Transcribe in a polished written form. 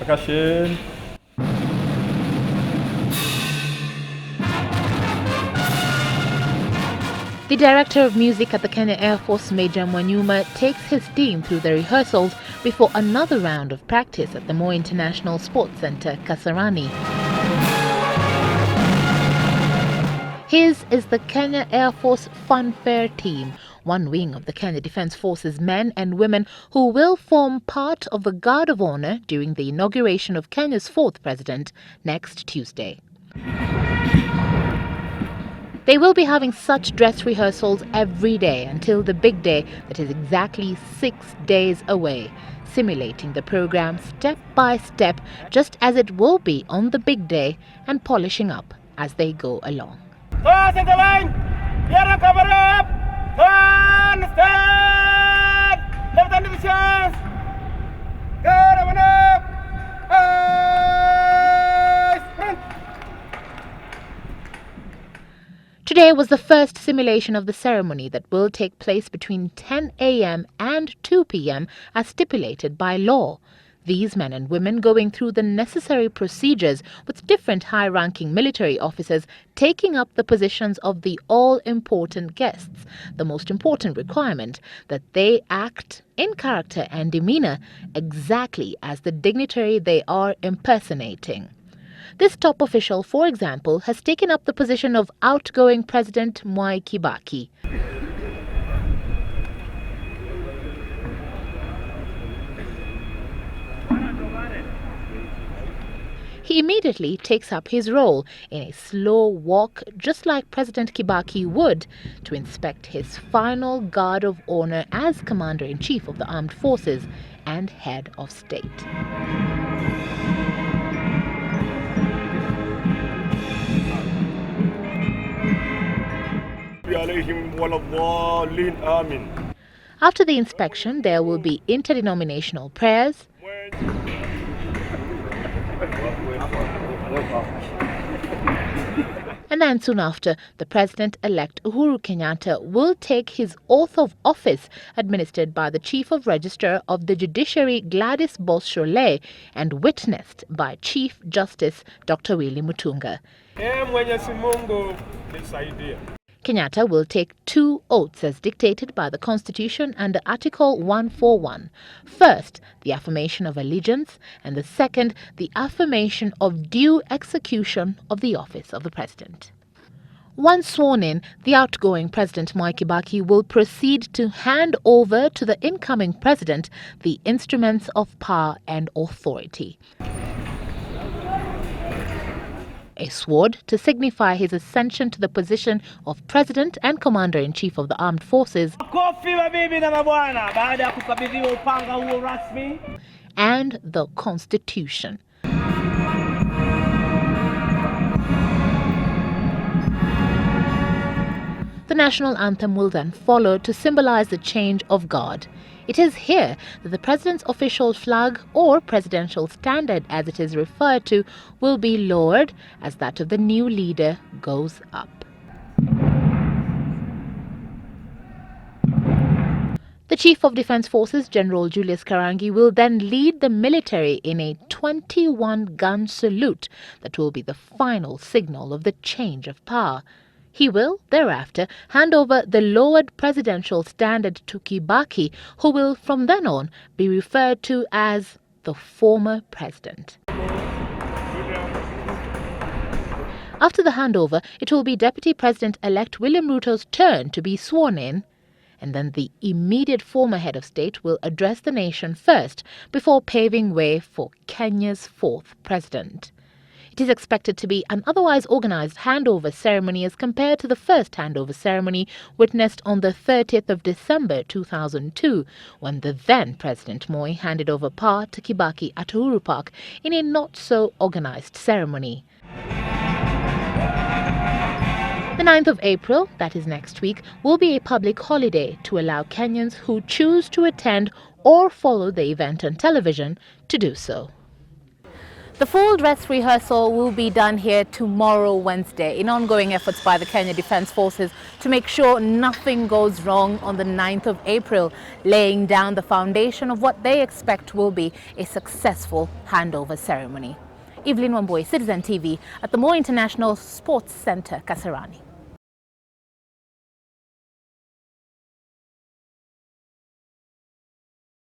Dankeschön. The director of music at the Kenya Air Force, Major Mwanyuma, takes his team through the rehearsals before another round of practice at the Moi International Sports Centre, Kasarani. His is the Kenya Air Force Funfair team, one wing of the Kenya Defence Force's men and women who will form part of the Guard of Honour during the inauguration of Kenya's fourth president next Tuesday. They will be having such dress rehearsals every day until the big day that is exactly 6 days away, simulating the program step by step just as it will be on the big day and polishing up as they go along. Center line! Here, cover up! Turn, stand! Left hand divisions! Good, open up! Sprint! Today was the first simulation of the ceremony that will take place between 10 a.m. and 2 p.m. as stipulated by law. These men and women going through the necessary procedures with different high-ranking military officers taking up the positions of the all-important guests. The most important requirement that they act in character and demeanor exactly as the dignitary they are impersonating. This top official, for example, has taken up the position of outgoing President Mwai Kibaki. He immediately takes up his role in a slow walk, just like President Kibaki would, to inspect his final Guard of Honour as Commander-in-Chief of the Armed Forces and Head of State. After the inspection, there will be interdenominational prayers, and then soon after, the President-elect Uhuru Kenyatta will take his oath of office administered by the Chief of Register of the Judiciary Gladys Boss-Sholay and witnessed by Chief Justice Dr. Willy Mutunga. Kenyatta will take 2 oaths as dictated by the Constitution under Article 141. First, the affirmation of allegiance, and the second, the affirmation of due execution of the office of the President. Once sworn in, the outgoing President Mwai Kibaki will proceed to hand over to the incoming President the instruments of power and authority. A sword to signify his ascension to the position of President and Commander-in-Chief of the Armed Forces, and the Constitution. The national anthem will then follow to symbolize the change of guard. It is here that the President's official flag, or presidential standard as it is referred to, will be lowered as that of the new leader goes up. The Chief of Defence Forces, General Julius Karangi, will then lead the military in a 21-gun salute that will be the final signal of the change of power. He will, thereafter, hand over the lowered presidential standard to Kibaki, who will from then on be referred to as the former president. After the handover, it will be Deputy President-elect William Ruto's turn to be sworn in, and then the immediate former head of state will address the nation first before paving way for Kenya's fourth president. It is expected to be an otherwise organized handover ceremony as compared to the first handover ceremony witnessed on the 30th of December 2002, when the then President Moi handed over power to Kibaki at Uhuru Park in a not-so-organized ceremony. The 9th of April, that is next week, will be a public holiday to allow Kenyans who choose to attend or follow the event on television to do so. The full dress rehearsal will be done here tomorrow, Wednesday, in ongoing efforts by the Kenya Defence Forces to make sure nothing goes wrong on the 9th of April, laying down the foundation of what they expect will be a successful handover ceremony. Evelyn Wambui, Citizen TV, at the Moi International Sports Centre, Kasarani.